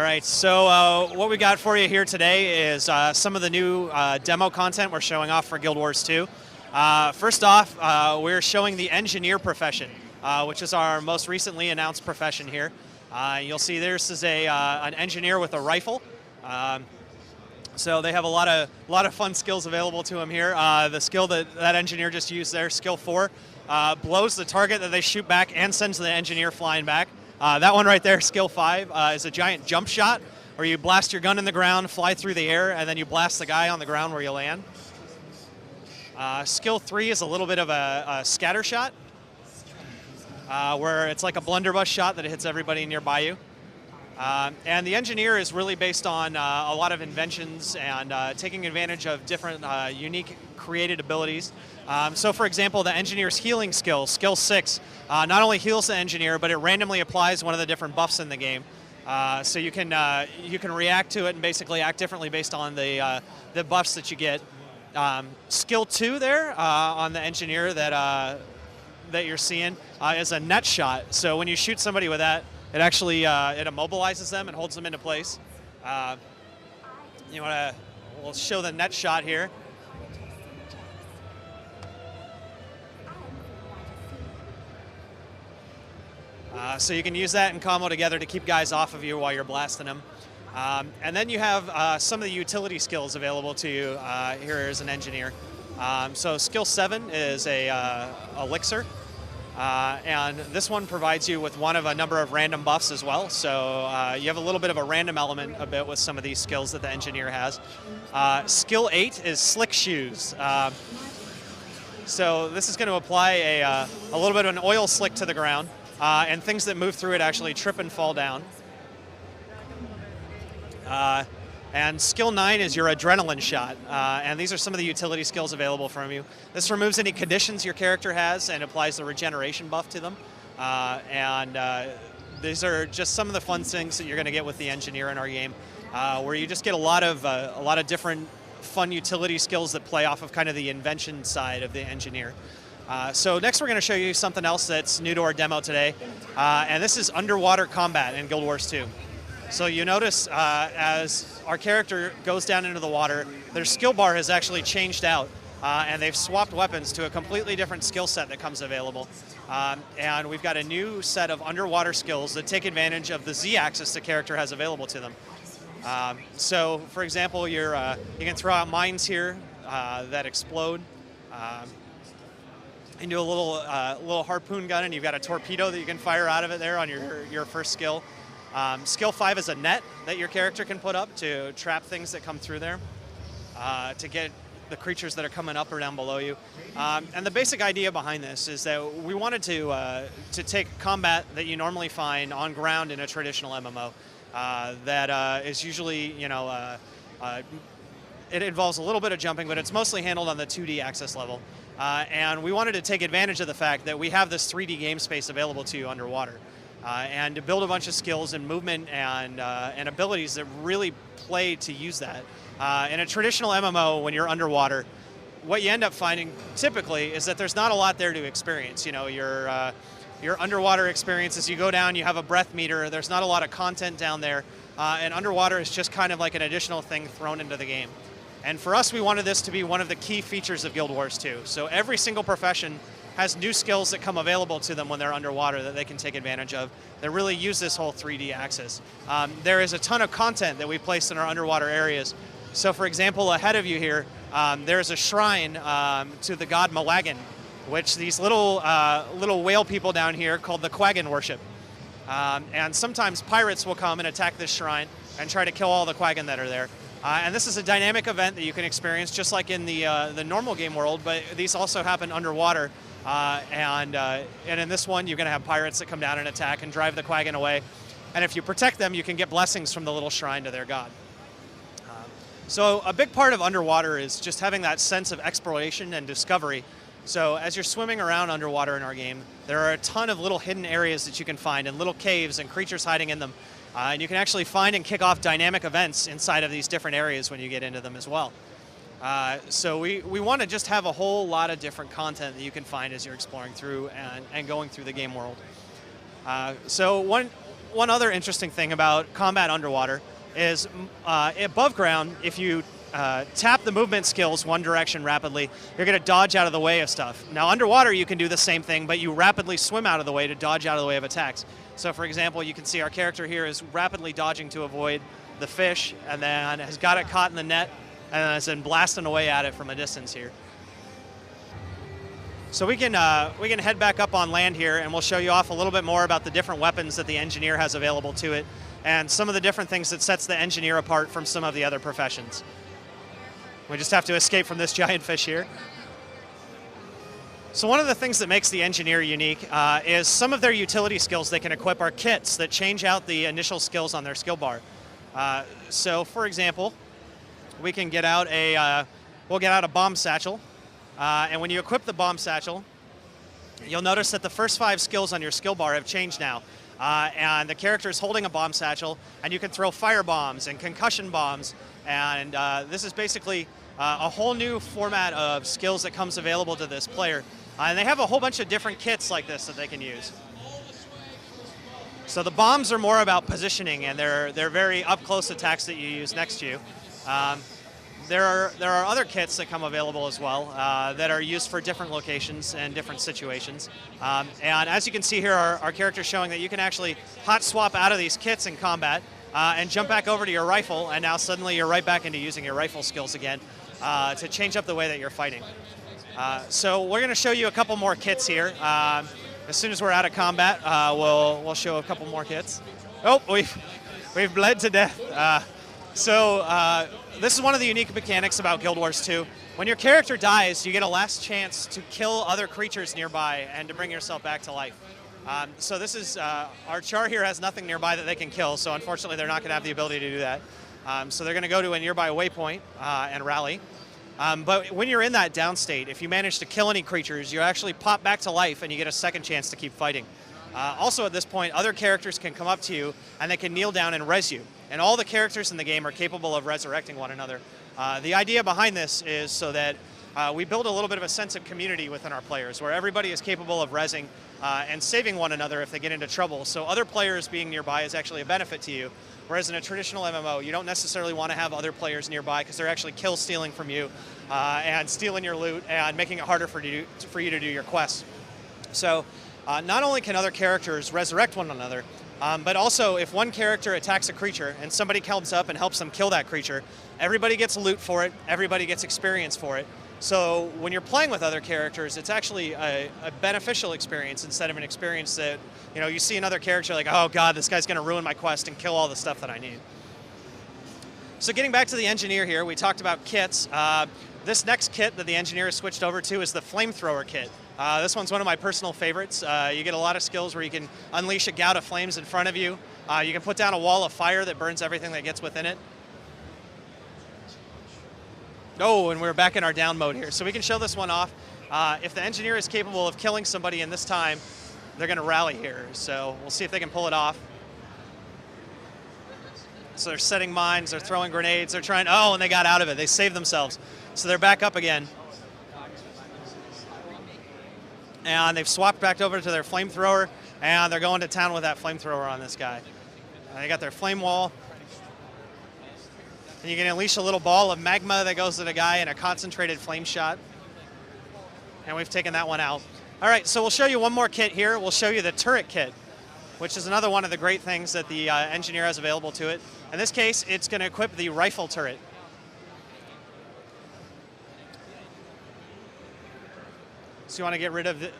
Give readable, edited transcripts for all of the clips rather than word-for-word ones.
right, so what we got for you here today is some of the new demo content we're showing off for Guild Wars 2. First off, we're showing the engineer profession, which is our most recently announced profession here. You'll see this is an engineer with a rifle. So they have a lot of fun skills available to them here. The skill that engineer just used there, skill 4, blows the target that they shoot back and sends the engineer flying back. That one right there, skill 5, is a giant jump shot where you blast your gun in the ground, fly through the air, and then you blast the guy on the ground where you land. Skill 3 is a little bit of a scatter shot, where it's like a blunderbuss shot that hits everybody nearby you. And the engineer is really based on a lot of inventions and taking advantage of different unique created abilities. So for example, the engineer's healing skill, skill 6, not only heals the engineer, but it randomly applies one of the different buffs in the game. So you can react to it and basically act differently based on the buffs that you get. Skill 2 there on the engineer that you're seeing is a net shot. So when you shoot somebody with that, it actually it immobilizes them and holds them into place. We'll show the net shot here. So you can use that in combo together to keep guys off of you while you're blasting them. And then you have some of the utility skills available to you here as an engineer. So skill 7 is a elixir. And this one provides you with one of a number of random buffs as well. So you have a little bit of a random element a bit with some of these skills that the engineer has. Skill 8 is slick shoes. So this is going to apply a little bit of an oil slick to the ground, and things that move through it actually trip and fall down. And skill 9 is your adrenaline shot, and these are some of the utility skills available from you. This removes any conditions your character has and applies the regeneration buff to them. These are just some of the fun things that you're going to get with the engineer in our game, where you just get a lot of different fun utility skills that play off of kind of the invention side of the engineer. So next we're going to show you something else that's new to our demo today, and this is underwater combat in Guild Wars 2. So you notice as our character goes down into the water, their skill bar has actually changed out, and they've swapped weapons to a completely different skill set that comes available. And we've got a new set of underwater skills that take advantage of the Z-axis the character has available to them. So for example, you can throw out mines here that explode. And do a little harpoon gun, and you've got a torpedo that you can fire out of it there on your first skill. Skill 5 is a net that your character can put up to trap things that come through there, to get the creatures that are coming up or down below you. And the basic idea behind this is that we wanted to take combat that you normally find on ground in a traditional MMO that is usually, it involves a little bit of jumping, but it's mostly handled on the 2D access level. And we wanted to take advantage of the fact that we have this 3D game space available to you underwater. And to build a bunch of skills and movement and abilities that really play to use that. In a traditional MMO, when you're underwater, what you end up finding typically is that there's not a lot there to experience. Your underwater experience, as you go down, you have a breath meter. There's not a lot of content down there, and underwater is just kind of like an additional thing thrown into the game. And for us, we wanted this to be one of the key features of Guild Wars 2. So every single profession has new skills that come available to them when they're underwater that they can take advantage of that really use this whole 3D axis. There is a ton of content that we placed in our underwater areas. So for example, ahead of you here, there's a shrine to the god Malagan, which these little whale people down here called the Quaggin worship. And sometimes pirates will come and attack this shrine and try to kill all the Quaggin that are there. And this is a dynamic event that you can experience just like in the normal game world, but these also happen underwater. And in this one, you're going to have pirates that come down and attack and drive the Quaggin away. And if you protect them, you can get blessings from the little shrine to their god. So a big part of underwater is just having that sense of exploration and discovery. So as you're swimming around underwater in our game, there are a ton of little hidden areas that you can find and little caves and creatures hiding in them. And you can actually find and kick off dynamic events inside of these different areas when you get into them as well. So we want to just have a whole lot of different content that you can find as you're exploring through and going through the game world. So one other interesting thing about combat underwater is above ground, if you tap the movement skills one direction rapidly, you're going to dodge out of the way of stuff. Now underwater you can do the same thing, but you rapidly swim out of the way to dodge out of the way of attacks. So for example, you can see our character here is rapidly dodging to avoid the fish, and then has got it caught in the net, and then has been blasting away at it from a distance here. So we can head back up on land here, and we'll show you off a little bit more about the different weapons that the engineer has available to it, and some of the different things that sets the engineer apart from some of the other professions. We just have to escape from this giant fish here. So one of the things that makes the engineer unique is some of their utility skills they can equip are kits that change out the initial skills on their skill bar. So for example, we can get out we'll get out a bomb satchel, and when you equip the bomb satchel, you'll notice that the first 5 skills on your skill bar have changed now. And the character is holding a bomb satchel, and you can throw fire bombs and concussion bombs, and this is basically a whole new format of skills that comes available to this player. And they have a whole bunch of different kits like this that they can use. So the bombs are more about positioning, and they're very up-close attacks that you use next to you. There are other kits that come available as well that are used for different locations and different situations. And as you can see here, our character is showing that you can actually hot swap out of these kits in combat and jump back over to your rifle, and now suddenly you're right back into using your rifle skills again to change up the way that you're fighting. So we're going to show you a couple more kits here. As soon as we're out of combat, we'll show a couple more kits. Oh, we've bled to death. This is one of the unique mechanics about Guild Wars 2. When your character dies, you get a last chance to kill other creatures nearby and to bring yourself back to life. So this is, our char here has nothing nearby that they can kill, so unfortunately they're not going to have the ability to do that. So they're going to go to a nearby waypoint and rally. But when you're in that down state, if you manage to kill any creatures, you actually pop back to life and you get a second chance to keep fighting. Also at this point, other characters can come up to you and they can kneel down and res you. And all the characters in the game are capable of resurrecting one another. The idea behind this is so that we build a little bit of a sense of community within our players, where everybody is capable of resing and saving one another if they get into trouble. So other players being nearby is actually a benefit to you. Whereas in a traditional MMO, you don't necessarily want to have other players nearby because they're actually kill stealing from you and stealing your loot and making it harder for you to do your quests. So not only can other characters resurrect one another, but also if one character attacks a creature and somebody comes up and helps them kill that creature, everybody gets loot for it, everybody gets experience for it. So when you're playing with other characters, it's actually a beneficial experience instead of an experience that, you know, you see another character like, oh god, this guy's going to ruin my quest and kill all the stuff that I need. So getting back to the engineer here, we talked about kits. This next kit that the engineer has switched over to is the flamethrower kit. This one's one of my personal favorites. You get a lot of skills where you can unleash a gout of flames in front of you. You can put down a wall of fire that burns everything that gets within it. Oh, and we're back in our down mode here. So we can show this one off. If the engineer is capable of killing somebody in this time, they're going to rally here. So we'll see if they can pull it off. So they're setting mines, they're throwing grenades, they're trying, oh, and they got out of it. They saved themselves. So they're back up again. And they've swapped back over to their flamethrower, and they're going to town with that flamethrower on this guy. They got their flame wall. And you can unleash a little ball of magma that goes to the guy in a concentrated flame shot. And we've taken that one out. All right, so we'll show you one more kit here. We'll show you the turret kit, which is another one of the great things that the engineer has available to it. In this case, it's going to equip the rifle turret. So you want to get rid of it.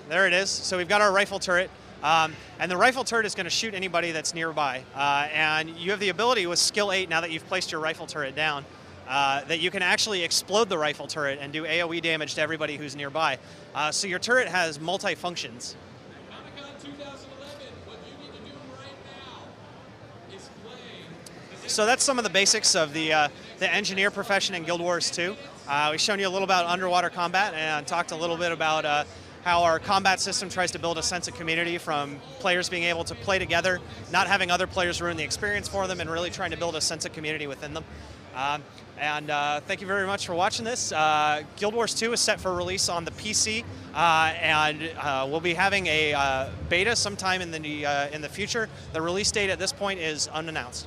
There it is. So we've got our rifle turret. And the rifle turret is going to shoot anybody that's nearby. And you have the ability with skill 8, now that you've placed your rifle turret down, that you can actually explode the rifle turret and do AoE damage to everybody who's nearby. So your turret has multi-functions. So that's some of the basics of the engineer profession in Guild Wars 2. We've shown you a little about underwater combat and talked a little bit about how our combat system tries to build a sense of community from players being able to play together, not having other players ruin the experience for them, and really trying to build a sense of community within them. Thank you very much for watching this. Guild Wars 2 is set for release on the PC and we'll be having a beta sometime in the future. The release date at this point is unannounced.